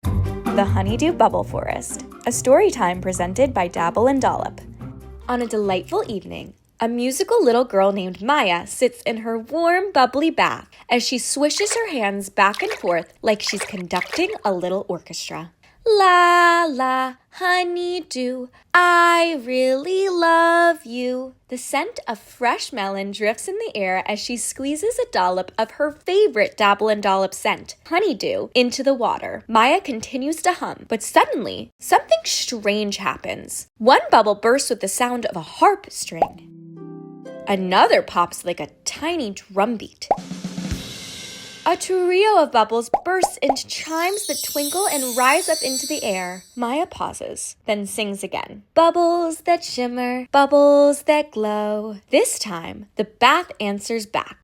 The Honeydew Bubble Forest, a story time presented by Dabble Dollop. On a delightful evening, a musical little girl named Maya sits in her warm, bubbly bath as she swishes her hands back and forth like she's conducting a little orchestra. La la, honeydew, I really love you. The scent of fresh melon drifts in the air as she squeezes a dollop of her favorite Dabble Dollop scent, honeydew, into the water. Maya continues to hum, but suddenly, something strange happens. One bubble bursts with the sound of a harp string. Another pops like a tiny drumbeat. A trio of bubbles bursts into chimes that twinkle and rise up into the air. Maya pauses, then sings again. Bubbles that shimmer, bubbles that glow. This time, the bath answers back.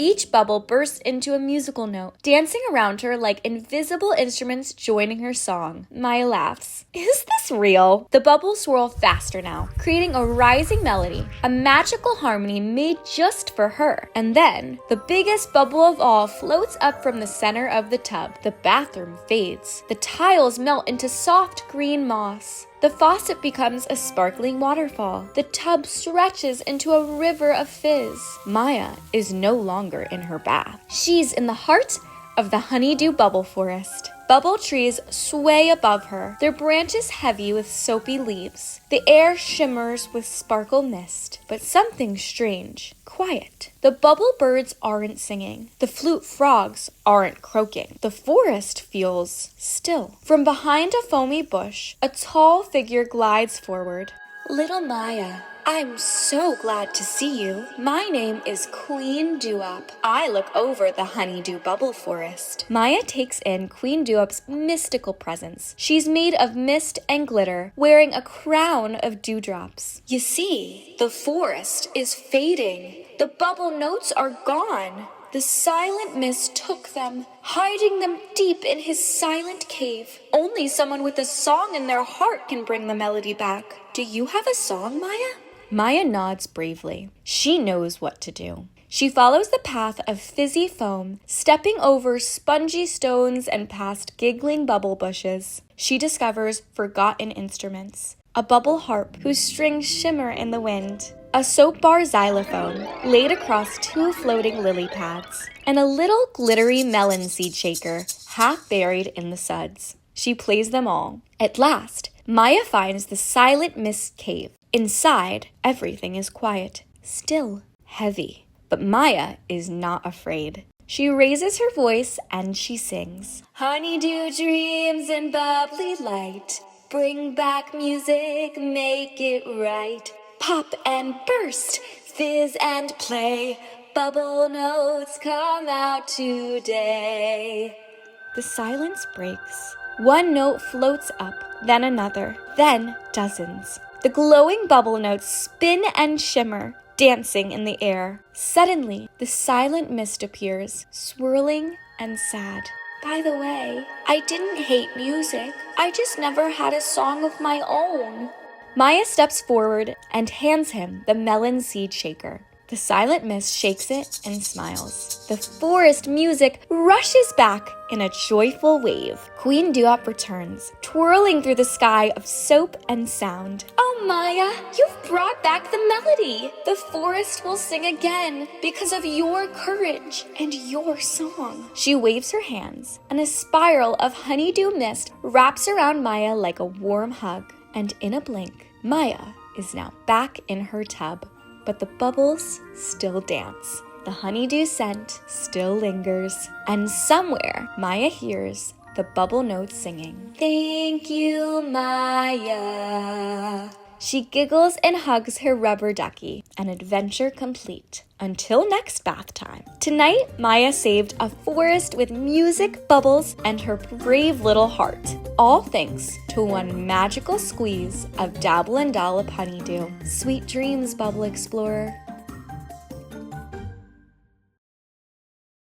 Each bubble bursts into a musical note, dancing around her like invisible instruments joining her song. Maya laughs. Is this real? The bubbles swirl faster now, creating a rising melody, a magical harmony made just for her. And then, the biggest bubble of all floats up from the center of the tub. The bathroom fades. The tiles melt into soft green moss. The faucet becomes a sparkling waterfall. The tub stretches into a river of fizz. Maya is no longer in her bath. She's in the heart of the Honeydew Bubble Forest. Bubble trees sway above her, their branches heavy with soapy leaves. The air shimmers with sparkle mist, but something strange, quiet. The bubble birds aren't singing. The flute frogs aren't croaking. The forest feels still. From behind a foamy bush, a tall figure glides forward. Little Maya, I'm so glad to see you. My name is Queen Dewop. I look over the Honeydew Bubble Forest. Maya takes in Queen Dewop's mystical presence. She's made of mist and glitter, wearing a crown of dewdrops. You see, the forest is fading. The bubble notes are gone. The silent mist took them, hiding them deep in his silent cave. Only someone with a song in their heart can bring the melody back. Do you have a song, Maya? Maya nods bravely. She knows what to do. She follows the path of fizzy foam, stepping over spongy stones and past giggling bubble bushes. She discovers forgotten instruments. A bubble harp whose strings shimmer in the wind. A soap bar xylophone laid across two floating lily pads. And a little glittery melon seed shaker half buried in the suds. She plays them all. At last, Maya finds the silent mist cave. Inside, everything is quiet, still, heavy. But Maya is not afraid. She raises her voice and she sings. Honeydew dreams and bubbly light. Bring back music, make it right. Pop and burst, fizz and play. Bubble notes come out today. The silence breaks. One note floats up, then another, then dozens. The glowing bubble notes spin and shimmer, dancing in the air. Suddenly, the silent mist appears, swirling and sad. By the way, I didn't hate music. I just never had a song of my own. Maya steps forward and hands him the melon seed shaker. The silent mist shakes it and smiles. The forest music rushes back in a joyful wave. Queen Dewop returns, twirling through the sky of soap and sound. Oh, Maya, you've brought back the melody. The forest will sing again because of your courage and your song. She waves her hands, and a spiral of honeydew mist wraps around Maya like a warm hug. And in a blink, Maya is now back in her tub. But the bubbles still dance. The honeydew scent still lingers. And somewhere, Maya hears the bubble notes singing. Thank you, Maya. She giggles and hugs her rubber ducky, an adventure complete. Until next bath time. Tonight, Maya saved a forest with music, bubbles, and her brave little heart. All thanks to one magical squeeze of Dabble Dollop honeydew. Sweet dreams, Bubble Explorer.